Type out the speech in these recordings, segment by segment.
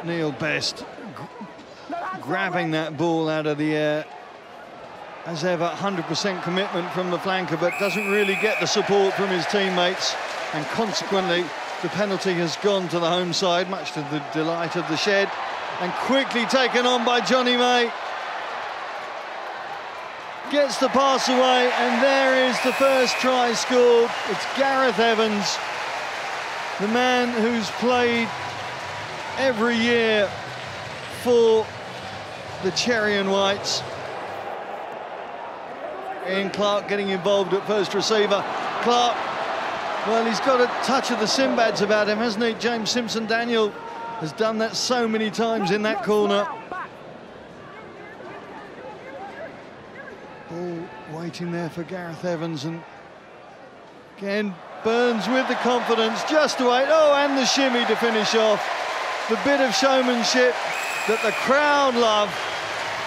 Neil Best grabbing that ball out of the air. As ever, 100% commitment from the flanker, but doesn't really get the support from his teammates, and consequently the penalty has gone to the home side, much to the delight of the shed, and quickly taken on by Johnny May. Gets the pass away, and there is the first try scored. It's Gareth Evans, the man who's played every year for the Cherry and Whites. Ian Clark getting involved at first receiver. Clark, well, he's got a touch of the Sinbads about him, hasn't he? James Simpson-Daniel has done that so many times in that corner. Ball waiting there for Gareth Evans, and again, Burns with the confidence, just to wait. Oh, and the shimmy to finish off. The bit of showmanship that the crowd love.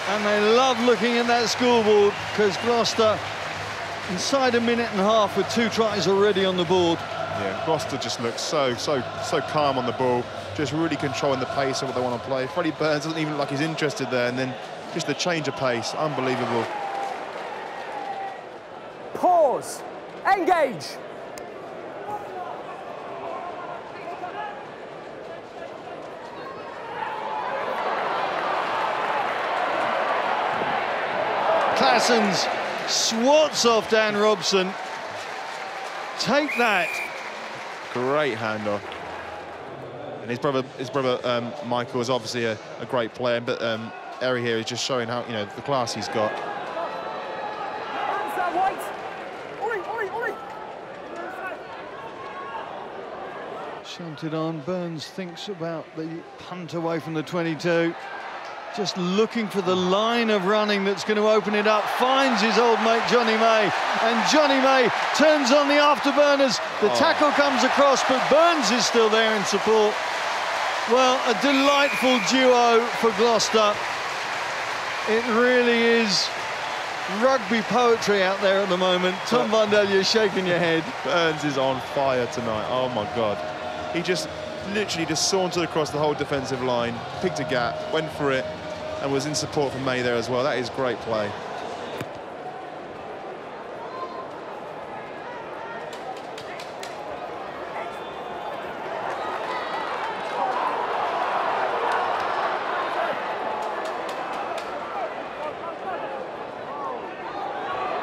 And they love looking at that scoreboard, because Gloucester, inside a minute and a half with 2 tries already on the board. Yeah, Gloucester just looks so calm on the ball, just really controlling the pace of what they want to play. Freddie Burns doesn't even look like he's interested there, and then just the change of pace, unbelievable. Pause. Engage. Claessens swats off Dan Robson. Take that. Great handoff. And his brother Michael is obviously a great player, but Eri here is just showing how, the class he's got. Shunted on. Burns thinks about the punt away from the 22. Just looking for the line of running that's going to open it up. Finds his old mate Johnny May, and Johnny May turns on the afterburners. The tackle comes across, but Burns is still there in support. Well, a delightful duo for Gloucester. It really is rugby poetry out there at the moment. Tom Vondel, you're shaking your head. Burns is on fire tonight. Oh my God. He just literally just sauntered across the whole defensive line, picked a gap, went for it, and was in support for May there as well. That is great play.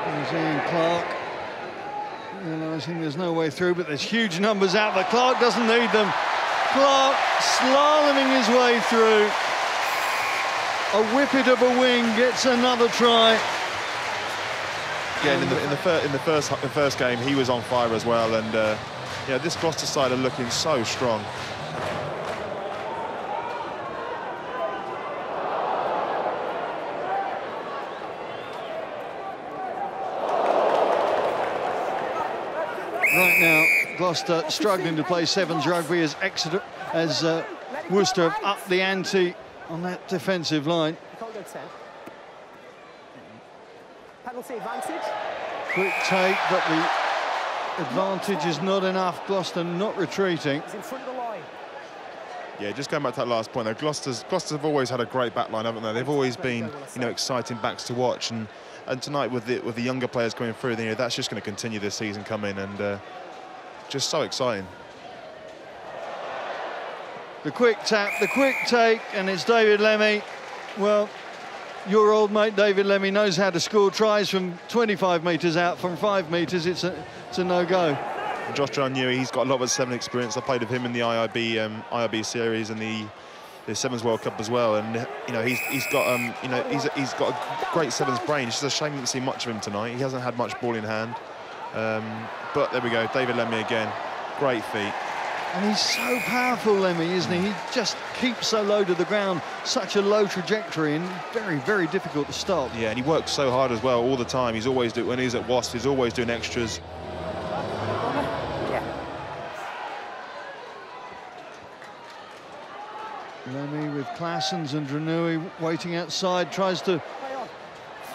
There's Ian Clark, realising there's no way through, but there's huge numbers out, but Clark doesn't need them. Clark slaloming his way through. A whippet of a wing gets another try. Again, in the first game, he was on fire as well, and this Gloucester side are looking so strong. Right now, Gloucester struggling to play 7's rugby as Worcester have upped the ante on that defensive line. You can't go 10. Penalty advantage. Quick take, but the advantage is not enough. Gloucester not retreating. He's in front of the line. Yeah, just going back to that last point, though, Gloucester have always had a great back line, haven't they? They've always been, exciting backs to watch, and tonight with the younger players coming through, that's just going to continue this season coming, and just so exciting. The quick tap, the quick take, and it's David Lemmy. Well, your old mate David Lemmy knows how to score tries from 25 metres out. From 5 metres, it's a no-go. Josh John Newey, he's got a lot of 7 experience. I played with him in the IRB series and the 7's World Cup as well, and he's got a great 7's brain. It's just a shame we didn't see much of him tonight. He hasn't had much ball in hand, but there we go, David Lemmy again, great feat. And he's so powerful, Lemmy, isn't he? He just keeps so low to the ground, such a low trajectory, and very, very difficult to stop. Yeah, and he works so hard as well all the time. He's always when he's at Wasps, he's always doing extras. Lemmy with Claessens and Dranui waiting outside, tries to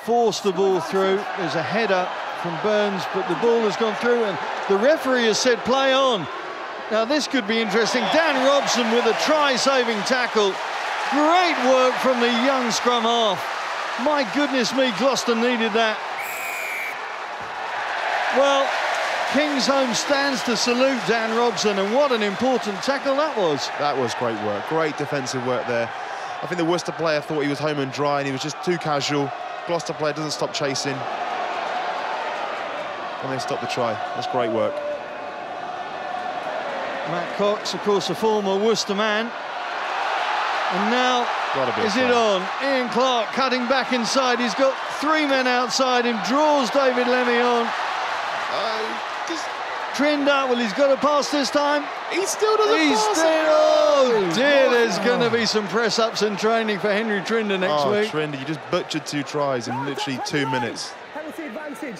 force the ball through. There's a header from Burns, but the ball has gone through, and the referee has said play on. Now this could be interesting. Dan Robson with a try-saving tackle Great work from the young scrum half. My goodness me, Gloucester needed that. Well, Kingsholm stands to salute Dan Robson, and what an important tackle that was. That was great work, great defensive work there. I think the Worcester player thought he was home and dry and he was just too casual. Gloucester player doesn't stop chasing. And they stop the try. That's great work. Matt Cox, of course, a former Worcester man. And now, is it on? Ian Clark cutting back inside. He's got 3 men outside him, draws David Lemmy on. Trinder, well, he's got a pass this time. He still doesn't pass it. Oh dear, there's going to be some press-ups in training for Henry Trinder next week. Trinder, you just butchered 2 tries in literally 2 minutes. Penalty advantage.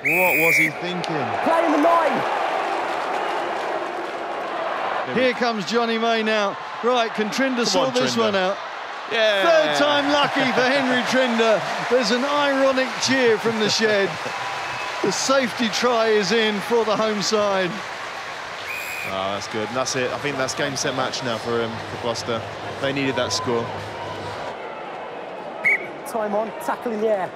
What was he thinking? Play in the 9. Here comes Johnny May now. Right, can Trinder sort this Trinder. one out? Yeah. 3rd time lucky for Henry Trinder. There's an ironic cheer from the shed. The safety try is in for the home side. Oh, that's good. And that's it. I think that's game, set, match now for Gloucester. They needed that score. Time on, tackle in the air.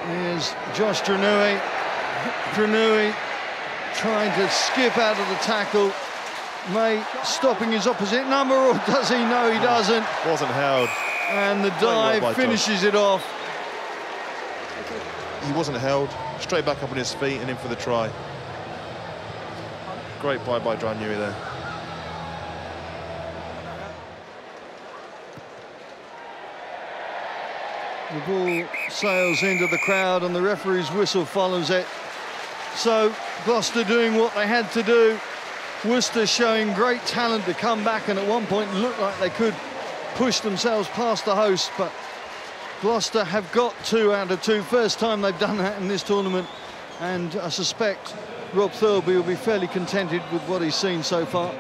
Here's Josh Dranui. Dranui trying to skip out of the tackle. May stopping his opposite number, or does he? No, he doesn't. Wasn't held. And the dive finishes it off. He wasn't held. Straight back up on his feet and in for the try. Great play by Dranui there. The ball sails into the crowd and the referee's whistle follows it. So Gloucester doing what they had to do. Worcester showing great talent to come back, and at one point looked like they could push themselves past the host, but Gloucester have got 2 out of 2. First time they've done that in this tournament, and I suspect Rob Thirlby will be fairly contented with what he's seen so far.